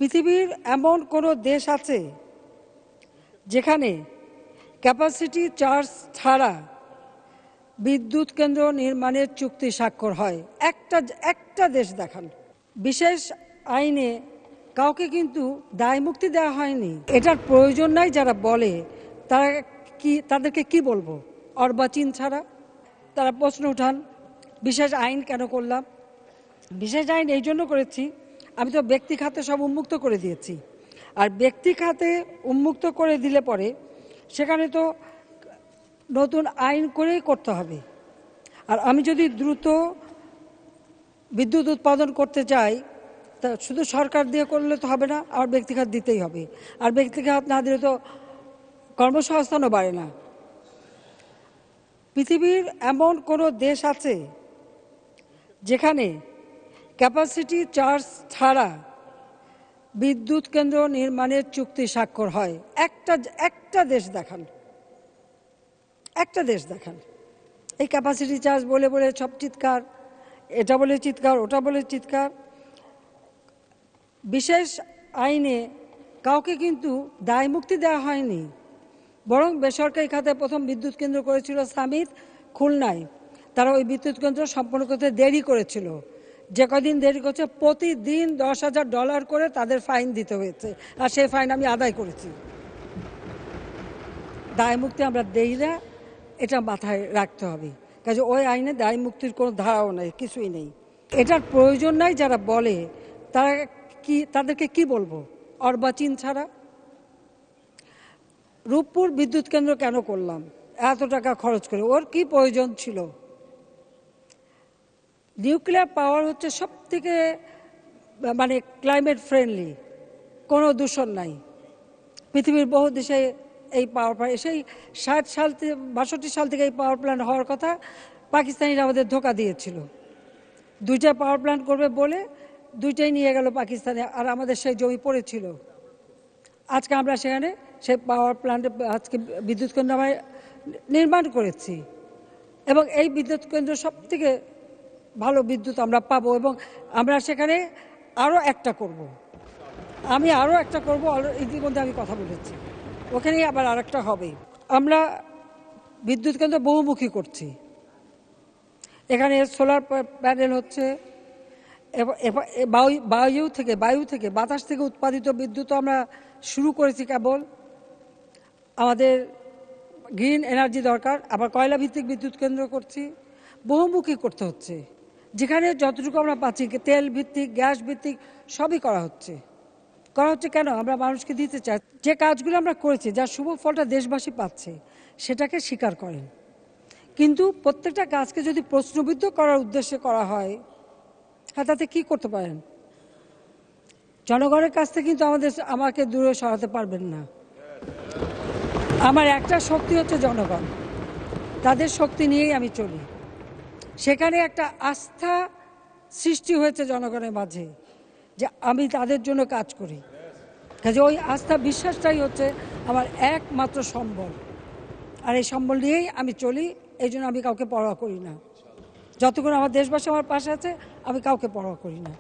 পৃথিবীর এমন কোনো দেশ আছে যেখানে ক্যাপাসিটি চার্জ ছাড়া বিদ্যুৎ কেন্দ্র নির্মাণের চুক্তি স্বাক্ষর হয়? একটা দেশ দেখান। বিশেষ আইনে কাউকে কিন্তু দায়মুক্তি দেওয়া হয়নি। এটার প্রয়োজন নাই যারা বলে তাদেরকে কি বলবো? অর্বাচীন ছাড়া তারা প্রশ্ন উঠান, বিশেষ আইন কেন করলাম? বিশেষ আইন এই জন্য করেছি, আমি তো ব্যক্তি খাতে সব উন্মুক্ত করে দিয়েছি। আর ব্যক্তি খাতে উন্মুক্ত করে দিলে পরে সেখানে তো নতুন আইন করেই করতে হবে। আর আমি যদি দ্রুত বিদ্যুৎ উৎপাদন করতে চাই, তা শুধু সরকার দিয়ে করলে তো হবে না, আমার ব্যক্তিখাত দিতেই হবে। আর ব্যক্তিখাত না দিলে তো কর্মসংস্থানও বাড়ে না। পৃথিবীর এমন কোনো দেশ আছে যেখানে ক্যাপাসিটি চার্জ ছাড়া বিদ্যুৎ কেন্দ্র নির্মাণের চুক্তি স্বাক্ষর হয়? একটা দেশ দেখান, একটা দেশ দেখান। এই ক্যাপাসিটি চার্জ বলে বলে সব চিৎকার, এটা বলে চিৎকার, ওটা বলে চিৎকার। বিশেষ আইনে কাউকে কিন্তু দায়মুক্তি দেওয়া হয়নি, বরং বেসরকারি খাতে প্রথম বিদ্যুৎ কেন্দ্র করেছিল সামিত খুলনায়। তারা ওই বিদ্যুৎ কেন্দ্র সম্পন্ন করতে দেরি করেছিল। যে কদিন দেরি করছে প্রতিদিন $10,000 করে তাদের ফাইন দিতে হয়েছে, আর সেই ফাইন আমি আদায় করেছি। দায়মুক্তি আমরা দেই না, এটা মাথায় রাখতে হবে। কাজে ওই আইনে দায়মুক্তির কোনো ধারাও নেই, কিছুই নেই। এটার প্রয়োজন নাই যারা বলে তাদেরকে কি বলবো? অর্বাচীন ছাড়া। রূপপুর বিদ্যুৎ কেন্দ্র কেন করলাম এত টাকা খরচ করে? ওর কি প্রয়োজন ছিল? নিউক্লিয়ার পাওয়ার হচ্ছে সব থেকে ক্লাইমেট ফ্রেন্ডলি, কোনো দূষণ নাই। পৃথিবীর বহু দেশে এই পাওয়ার প্ল্যান্ট, সেই 62 সাল থেকে এই পাওয়ার প্ল্যান্ট হওয়ার কথা। পাকিস্তানিরা আমাদের ধোঁকা দিয়েছিল, 2টা পাওয়ার প্ল্যান্ট করবে বলে 2টাই নিয়ে গেল পাকিস্তানে, আর আমাদের সেই জমি পড়েছিল। আজকে আমরা সেখানে সেই পাওয়ার প্ল্যান্টে আজকে বিদ্যুৎ কেন্দ্র আমরা নির্মাণ করেছি, এবং এই বিদ্যুৎ কেন্দ্র সব থেকে ভালো বিদ্যুৎ আমরা পাবো, এবং আমরা সেখানে আরও একটা করব। আমি আরও একটা করবো, ইতিমধ্যে আমি কথা বলেছি, ওখানেই আবার আরেকটা হবে। আমরা বিদ্যুৎ কেন্দ্র বহুমুখী করছি। এখানে সোলার প্যানেল হচ্ছে, বায়ু থেকে বাতাস থেকে উৎপাদিত বিদ্যুৎ আমরা শুরু করেছি কেবল। আমাদের গ্রিন এনার্জি দরকার, আবার কয়লা ভিত্তিক বিদ্যুৎ কেন্দ্র করছি। বহুমুখী করতে হচ্ছে, যেখানে যতটুকু আমরা পাচ্ছি, তেল ভিত্তিক, গ্যাস ভিত্তিক সবই করা হচ্ছে। কেন? আমরা মানুষকে দিতে চাই। যে কাজগুলো আমরা করেছি, যার শুভ ফলটা দেশবাসী পাচ্ছে, সেটাকে স্বীকার করেন। কিন্তু প্রত্যেকটা কাজকে যদি প্রশ্নবিদ্ধ করার উদ্দেশ্যে করা হয়, হ্যাঁ, তাতে কি করতে পারেন? জনগণের কাছ থেকে কিন্তু আমাকে দূরে সরাতে পারবেন না। আমার একটা শক্তি হচ্ছে জনগণ, তাদের শক্তি নিয়েই আমি চলি। সেখানে একটা আস্থা সৃষ্টি হয়েছে জনগণের মাঝে যে আমি তাদের জন্য কাজ করি। কাজে ওই আস্থা, বিশ্বাসটাই হচ্ছে আমার একমাত্র সম্বল, আর এই সম্বল নিয়েই আমি চলি। এই জন্য আমি কাউকে পরোয়া করি না। যতক্ষণ আমার দেশবাসী আমার পাশে আছে, আমি কাউকে পরোয়া করি না।